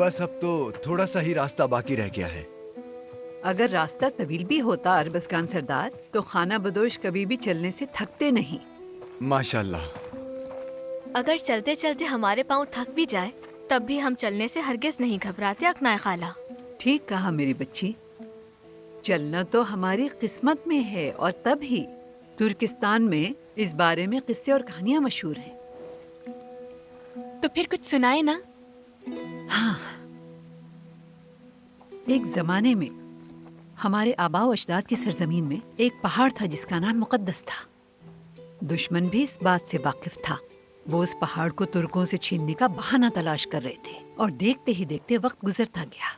بس اب تو تھوڑا سا ہی راستہ باقی رہ گیا ہے۔ اگر راستہ طویل بھی ہوتا اربزگان سردار تو خانہ بدوش کبھی بھی چلنے سے تھکتے نہیں۔ ماشاءاللہ۔ اگر چلتے چلتے ہمارے پاؤں تھک بھی جائے تب بھی ہم چلنے سے ہرگز نہیں گھبراتے اقناء خالہ۔ ٹھیک کہا میری بچی، چلنا تو ہماری قسمت میں ہے، اور تب ہی ترکستان میں اس بارے میں قصے اور کہانیاں مشہور ہیں۔ تو پھر کچھ سنائے نا۔ ہاں، ایک زمانے میں ہمارے آباء و اجداد کی سرزمین میں ایک پہاڑ تھا جس کا نام مقدس تھا۔ دشمن بھی اس بات سے واقف تھا۔ وہ اس پہاڑ کو ترکوں سے چھیننے کا بہانہ تلاش کر رہے تھے، اور دیکھتے ہی دیکھتے وقت گزرتا گیا۔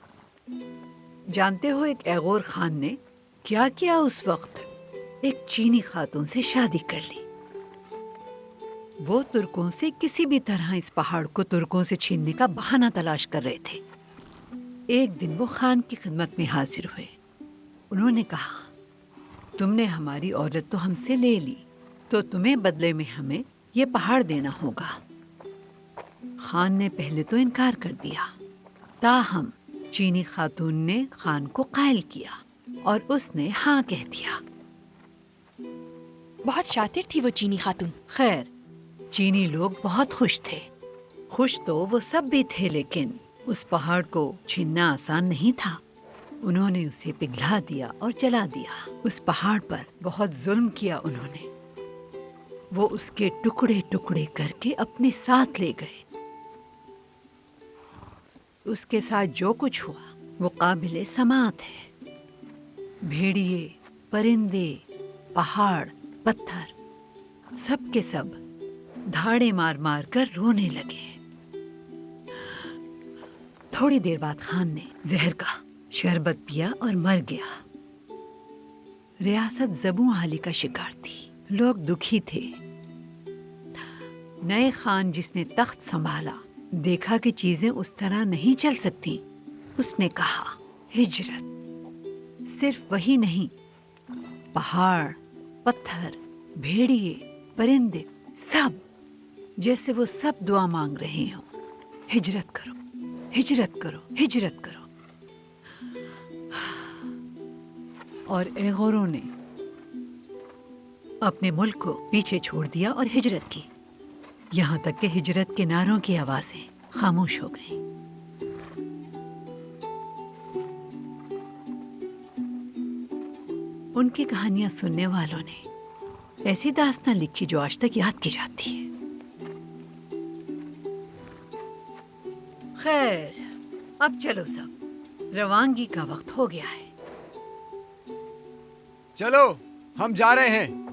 جانتے ہو ایک ایغور خان نے کیا کیا؟ اس وقت ایک چینی خاتون سے شادی کر لی۔ وہ ترکوں سے کسی بھی طرح اس پہاڑ کو ترکوں سے چھیننے کا بہانہ تلاش کر رہے تھے۔ ایک دن وہ خان کی خدمت میں حاضر ہوئے۔ انہوں نے کہا، تم نے ہماری عورت تو ہم سے لے لی، تو تمہیں بدلے میں ہمیں یہ پہاڑ دینا ہوگا۔ خان نے پہلے تو انکار کر دیا، تاہم چینی خاتون نے خان کو قائل کیا اور اس نے ہاں کہہ دیا۔ بہت شاطر تھی وہ چینی خاتون۔ خیر، چینی لوگ بہت خوش تھے۔ خوش تو وہ سب بھی تھے، لیکن اس پہاڑ کو چھیننا آسان نہیں تھا۔ انہوں نے اسے پگھلا دیا اور جلا دیا۔ اس پہاڑ پر بہت ظلم کیا انہوں نے۔ وہ اس کے ٹکڑے ٹکڑے کر کے اپنے ساتھ لے گئے۔ اس کے ساتھ جو کچھ ہوا وہ قابل سماعت ہے۔ بھیڑیے، پرندے، پہاڑ، پتھر، سب کے سب دھاڑے مار مار کر رونے لگے۔ تھوڑی دیر بعد خان نے زہر کا شربت پیا اور مر گیا۔ ریاست زبوں حالی کا شکار تھی، لوگ دکھی تھے۔ نئے خان جس نے تخت سنبھالا دیکھا کہ چیزیں اس طرح نہیں چل سکتی۔ اس نے کہا، ہجرت صرف وہی نہیں، پہاڑ، پتھر، بھیڑیے، پرندے، سب جیسے وہ سب دعا مانگ رہے ہوں، ہجرت کرو، ہجرت کرو، ہجرت کرو۔ اور ایغوروں نے اپنے ملک کو پیچھے چھوڑ دیا اور ہجرت کی، یہاں تک کہ ہجرت کے نعروں کی آوازیں خاموش ہو گئیں۔ ان کی کہانیاں سننے والوں نے ایسی داستان لکھی جو آج تک یاد کی جاتی ہے۔ خیر، اب چلو سب، روانگی کا وقت ہو گیا ہے۔ چلو ہم جا رہے ہیں۔